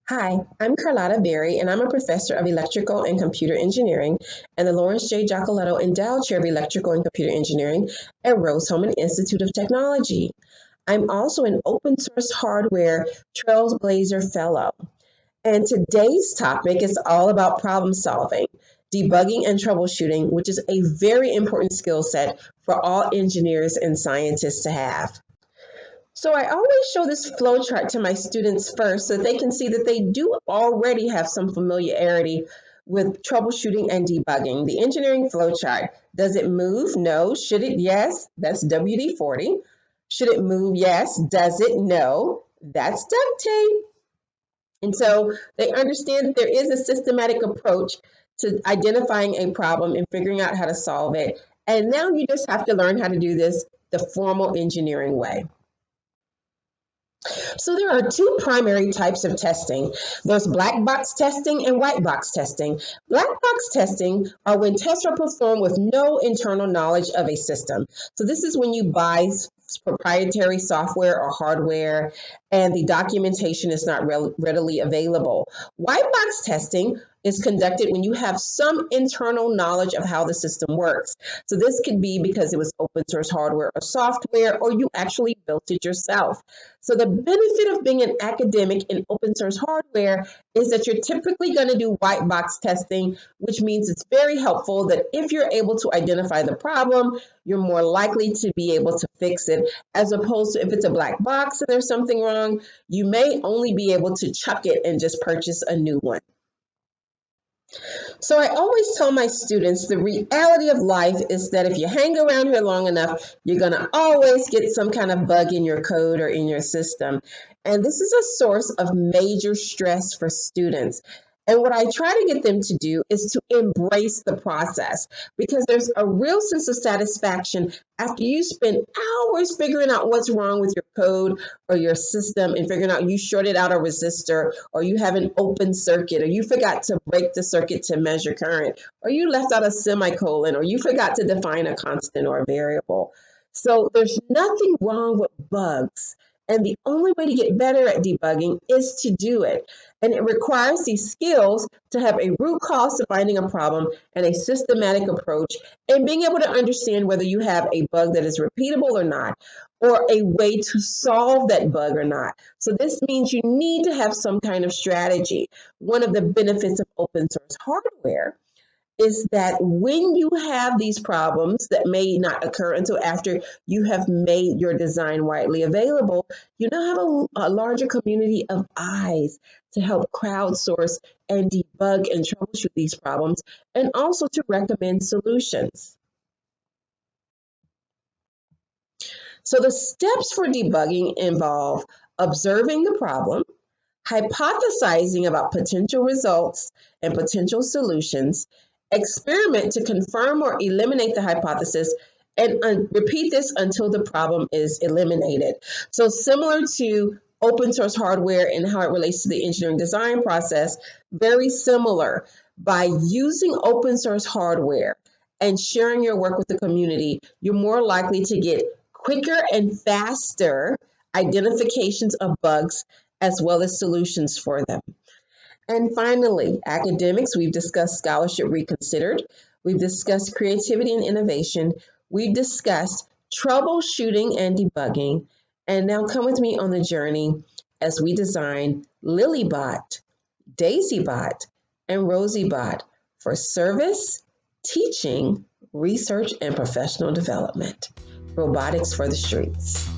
Hi, I'm Carlotta Berry, and I'm a professor of electrical and computer engineering and the Lawrence J. Giacoletto Endowed Chair of Electrical and Computer Engineering at Rose-Hulman Institute of Technology. I'm also an Open Source Hardware Trailblazer Fellow. And today's topic is all about problem solving, debugging, and troubleshooting, which is a very important skill set for all engineers and scientists to have. So I always show this flow chart to my students first so they can see that they do already have some familiarity with troubleshooting and debugging. The engineering flow chart, does it move? No. Should it? Yes. That's WD-40. Should it move? Yes. Does it? No. That's duct tape. And so they understand that there is a systematic approach to identifying a problem and figuring out how to solve it. And now you just have to learn how to do this the formal engineering way. So there are two primary types of testing. There's black box testing and white box testing. Black box testing are when tests are performed with no internal knowledge of a system. So this is when you buy proprietary software or hardware and the documentation is not readily available. White box testing is conducted when you have some internal knowledge of how the system works. So this could be because it was open source hardware or software, or you actually built it yourself. So the benefit of being an academic in open source hardware is that you're typically going to do white box testing, which means it's very helpful that if you're able to identify the problem, you're more likely to be able to fix it, as opposed to if it's a black box and there's something wrong, you may only be able to chuck it and just purchase a new one. So I always tell my students the reality of life is that if you hang around here long enough, you're going to always get some kind of bug in your code or in your system. And this is a source of major stress for students. And what I try to get them to do is to embrace the process, because there's a real sense of satisfaction after you spend hours figuring out what's wrong with your code or your system and figuring out you shorted out a resistor, or you have an open circuit, or you forgot to break the circuit to measure current, or you left out a semicolon, or you forgot to define a constant or a variable. So there's nothing wrong with bugs. And the only way to get better at debugging is to do it. And it requires these skills to have a root cause to finding a problem and a systematic approach, and being able to understand whether you have a bug that is repeatable or not, or a way to solve that bug or not. So this means you need to have some kind of strategy. One of the benefits of open source hardware is that when you have these problems that may not occur until after you have made your design widely available, you now have a larger community of eyes to help crowdsource and debug and troubleshoot these problems, and also to recommend solutions. So the steps for debugging involve observing the problem, hypothesizing about potential results and potential solutions, experiment to confirm or eliminate the hypothesis, and repeat this until the problem is eliminated. So similar to open source hardware and how it relates to the engineering design process, very similar. By using open source hardware and sharing your work with the community, you're more likely to get quicker and faster identifications of bugs as well as solutions for them. And finally, academics, we've discussed scholarship reconsidered, we've discussed creativity and innovation, we've discussed troubleshooting and debugging, and now come with me on the journey as we design Lilybot, Daisybot, and Rosybot for service, teaching, research, and professional development. Robotics for the streets.